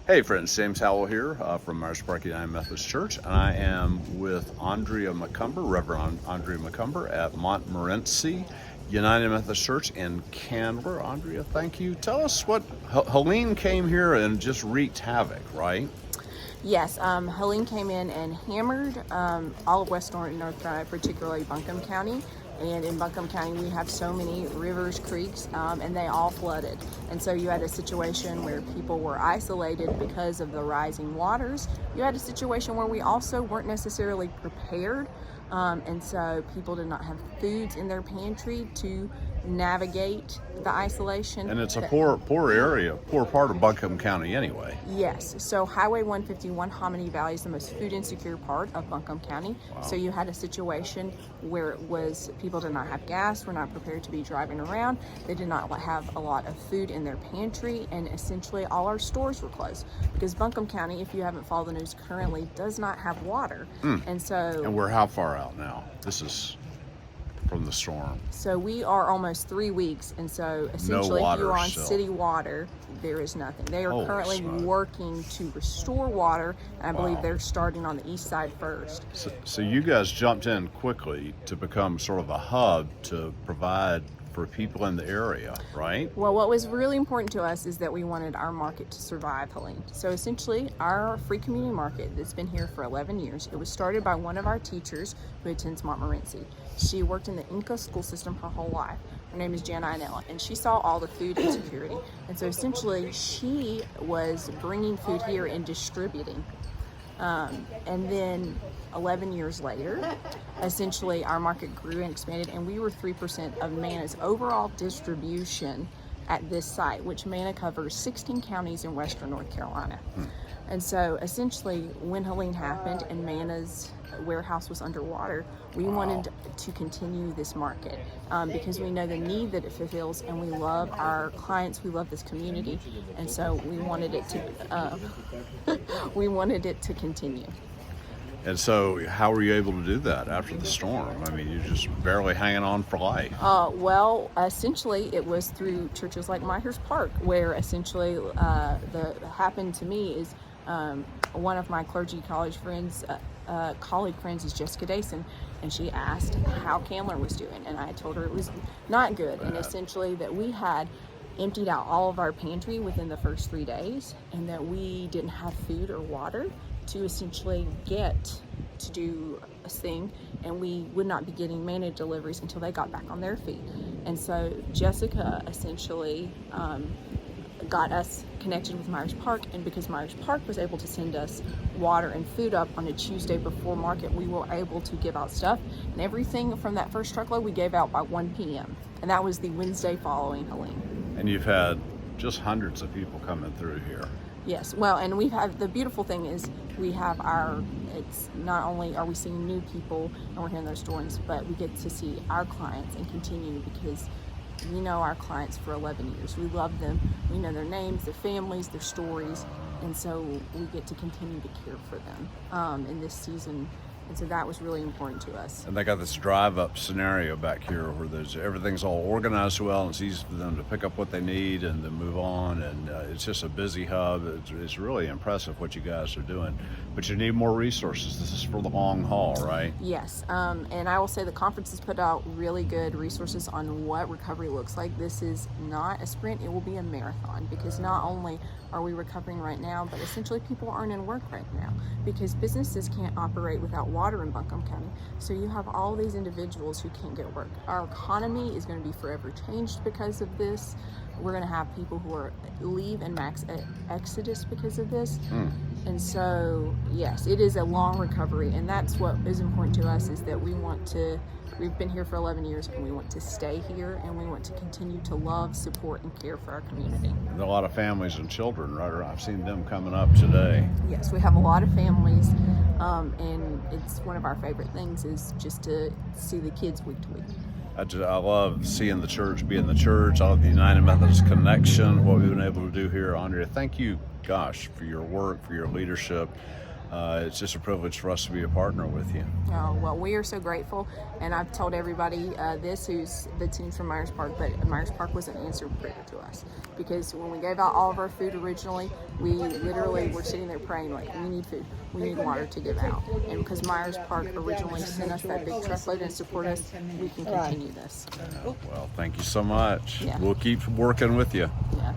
Hey friends, James Howell here from Myers Park United Methodist Church, and I am with Andrea McCumber, Reverend Andrea McCumber at Montmorenci United Methodist Church in Candler. Andrea, thank you. Tell us what, Helene came here and just wreaked havoc, right? Yes, Helene came in and hammered all of West North Carolina, particularly Buncombe County. And in Buncombe County, we have so many rivers, creeks, and they all flooded. And so you had a situation where people were isolated because of the rising waters. You had a situation where we also weren't necessarily prepared. And so people did not have foods in their pantry to navigate the isolation. And it's a poor area, poor part of Buncombe County anyway. Yes, so Highway 151, Hominy Valley is the most food insecure part of Buncombe County. Wow. So you had a situation where it was people did not have gas, were not prepared to be driving around, they did not have a lot of food in their pantry, and essentially all our stores were closed. Because Buncombe County, if you haven't followed the news currently, does not have water. And we're how far out now? This is from the storm. So we are almost 3 weeks, and so essentially if you're on still. city water, there is nothing. They are currently working to restore water, and I believe they're starting on the east side first. So you guys jumped in quickly to become sort of a hub to provide for people in the area, right? Well, what was really important to us is that we wanted our market to survive Helene. So essentially, our free community market that's been here for 11 years, it was started by one of our teachers who attends Montmorenci. She worked in the Inca school system her whole life. Her name is Jan Inella, and she saw all the food insecurity. And so essentially, she was bringing food here and distributing. And then 11 years later, essentially our market grew and expanded, and we were 3% of Manna's overall distribution at this site, which Manna covers 16 counties in western North Carolina. And so essentially when Helene happened and Manna's warehouse was underwater, we wanted to continue this market because we know the need that it fulfills, and we love our clients, we love this community, and so we wanted it to continue. And so how were you able to do that after the storm? I mean, you're just barely hanging on for life. Well, essentially it was through churches like Myers Park, where essentially the happened to me is one of my clergy college friends, colleague friends is Jessica Dason, and she asked how Candler was doing, and I told her it was not good, and essentially that we had emptied out all of our pantry within the first 3 days, and that we didn't have food or water to essentially get to do a thing, and we would not be getting manna deliveries until they got back on their feet. And so Jessica essentially got us connected with Myers Park, and because Myers Park was able to send us water and food up on a Tuesday before market, we were able to give out stuff, and everything from that first truckload we gave out by 1 p.m. and that was the Wednesday following Helene. And you've had just hundreds of people coming through here. Yes, well, and we've had, the beautiful thing is we have it's not only are we seeing new people and we're hearing their stories, but we get to see our clients and continue, because we know our clients for 11 years. We love them. We know their names, their families, their stories, and so we get to continue to care for them in this season. And so that was really important to us. And they got this drive-up scenario back here where everything's all organized well, and it's easy for them to pick up what they need and then move on. And it's just a busy hub. It's really impressive what you guys are doing. But you need more resources. This is for the long haul, right? Yes, and I will say the conference has put out really good resources on what recovery looks like. This is not a sprint, it will be a marathon, because not only are we recovering right now, but essentially people aren't in work right now because businesses can't operate without water in Buncombe County. So you have all these individuals who can't get work. Our economy is going to be forever changed because of this. We're going to have people who are leave and max exodus because of this. And so, yes, it is a long recovery, and that's what is important to us, is that we've been here for 11 years, and we want to stay here, and we want to continue to love, support, and care for our community. There are a lot of families and children, right? I've seen them coming up today. Yes, we have a lot of families, and it's one of our favorite things is just to see the kids week to week. I love seeing the church, being the church. I love the United Methodist connection, what we've been able to do here. Andrea, thank you, gosh, for your work, for your leadership. It's just a privilege for us to be a partner with you. Oh, well, we are so grateful, and I've told everybody this who's the team from Myers Park, but Myers Park was an answered prayer to us, because when we gave out all of our food originally, we literally were sitting there praying like, we need food, we need water to give out, and because Myers Park originally sent us that big truckload and support us, we can continue this. Well, thank you so much. Yeah. We'll keep working with you. Yeah.